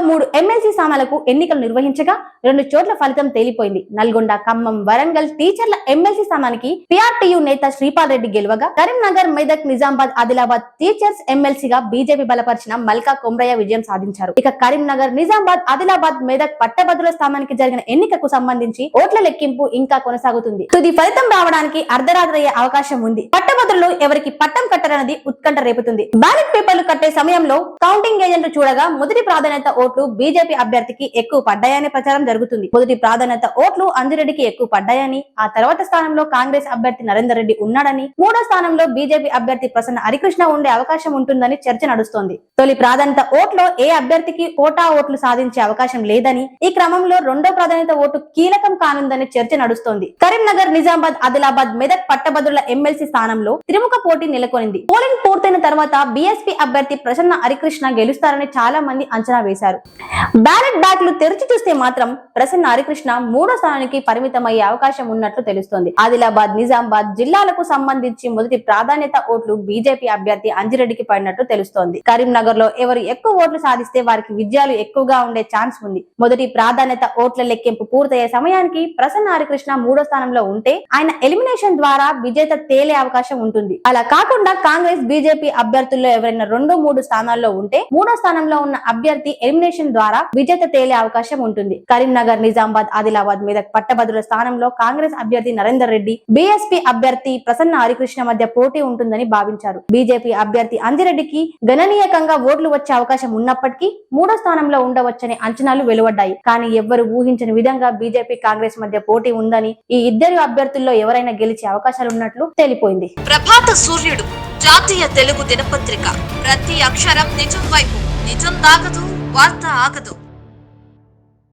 3 MLC స్థానాలకు ఎన్నికలు నిర్వహించగా 2 చోట్ల ఫలితం తేలిపోయింది. నల్గొండ, ఖమ్మం, వరంగల్ టీచర్ల ఎమ్మెల్సీ స్థానానికి PRTU నేత శ్రీపాల్ రెడ్డి గెలవగా, కరీంనగర్, మెదక్, నిజామాబాద్, ఆదిలాబాద్ టీచర్స్ ఎమ్మెల్సీగా బీజేపీ బలపరిచిన మల్కా కొమ్రయ్య విజయం సాధించారు. ఇక కరీంనగర్, నిజామాబాద్, ఆదిలాబాద్, మెదక్ పట్టభద్రుల స్థానానికి జరిగిన ఎన్నికకు సంబంధించి ఓట్ల లెక్కింపు ఇంకా కొనసాగుతుంది. తుది ఫలితం రావడానికి అర్ధరాత్రి అయ్యే అవకాశం ఉంది. పట్టభద్రులు ఎవరికి పట్టం కట్టరన్నది ఉత్కంఠ రేపుతుంది. బ్యాలెట్ పేపర్లు కట్టే సమయంలో కౌంటింగ్ ఏజెంట్లు చూడగా మొదటి ప్రాధాన్యత ఓట్లు బీజేపీ అభ్యర్థికి ఎక్కువ పడ్డాయని ప్రచారం జరుగుతుంది. మొదటి ప్రాధాన్యత ఓట్లు అంజిరెడ్డికి ఎక్కువ పడ్డాయని, ఆ తర్వాత స్థానంలో కాంగ్రెస్ అభ్యర్థి నరేందర్ రెడ్డి ఉన్నాడని, మూడో స్థానంలో బీజేపీ అభ్యర్థి ప్రసన్న హరికృష్ణ ఉండే అవకాశం ఉంటుందని చర్చ నడుస్తోంది. తొలి ప్రాధాన్యత ఓట్లో ఏ అభ్యర్థికి కోటా ఓట్లు సాధించే అవకాశం లేదని, ఈ క్రమంలో రెండో ప్రాధాన్యత ఓటు కీలకం కానుందని చర్చ నడుస్తోంది. కరీంనగర్, నిజామాబాద్, ఆదిలాబాద్, మెదక్ పట్టభద్రుల ఎమ్మెల్సీ స్థానంలో త్రిముఖ పోటీ నెలకొనింది. పోలింగ్ పూర్తయిన తర్వాత బీఎస్పీ అభ్యర్థి ప్రసన్న హరికృష్ణ గెలుస్తారని చాలా మంది అంచనా వేశారు. బ్యాలెట్ బ్యాగ్లు తెరిచి చూస్తే మాత్రం ప్రసన్న హరికృష్ణ మూడో స్థానానికి పరిమితమయ్యే అవకాశం ఉన్నట్లు తెలుస్తోంది. ఆదిలాబాద్, నిజామాబాద్ జిల్లాలకు సంబంధించి మొదటి ప్రాధాన్యత ఓట్లు బీజేపీ అభ్యర్థి అంజిరెడ్డికి పడినట్లు తెలుస్తోంది. కరీంనగర్ లో ఎవరు ఎక్కువ ఓట్లు సాధిస్తే వారికి విజయాలు ఎక్కువగా ఉండే ఛాన్స్ ఉంది. మొదటి ప్రాధాన్యత ఓట్ల లెక్కింపు పూర్తయ్యే సమయానికి ప్రసన్న హరికృష్ణ మూడో స్థానంలో ఉంటే ఆయన ఎలిమినేషన్ ద్వారా విజేత తేలే అవకాశం ఉంటుంది. అలా కాకుండా కాంగ్రెస్, బీజేపీ అభ్యర్థుల్లో ఎవరైనా 2-3 స్థానాల్లో ఉంటే మూడో స్థానంలో ఉన్న అభ్యర్థి ఎలిమినేషన్ ద్వారా విజేత తేలే అవకాశం ఉంటుంది. కరీంనగర్, నిజామాబాద్, ఆదిలాబాద్, మెదక్ పట్టభద్రుల స్థానంలో కాంగ్రెస్ అభ్యర్థి నరేందర్ రెడ్డి, బీఎస్పీ అభ్యర్థి ప్రసన్న హరికృష్ణ మధ్య పోటీ ఉంటుందని భావించారు. బీజేపీ అభ్యర్థి అంజిరెడ్డికి గణనీయంగా ఓట్లు వచ్చే అవకాశం ఉన్నప్పటికీ మూడో స్థానంలో ఉండవచ్చని అంచనాలు వెలువడ్డాయి. కానీ ఎవ్వరు ఊహించని విధంగా బీజేపీ, కాంగ్రెస్ మధ్య పోటీ ఉందని, ఈ ఇద్దరు అభ్యర్థుల్లో ఎవరైనా గెలిచే అవకాశాలున్నట్లు తేలిపోయింది. ప్రభాత సూర్యుడు జాతీయ తెలుగు దినపత్రిక. ప్రతి అక్షరం నిజం వైపు. నిజం దాగదు, వార్త ఆగదు.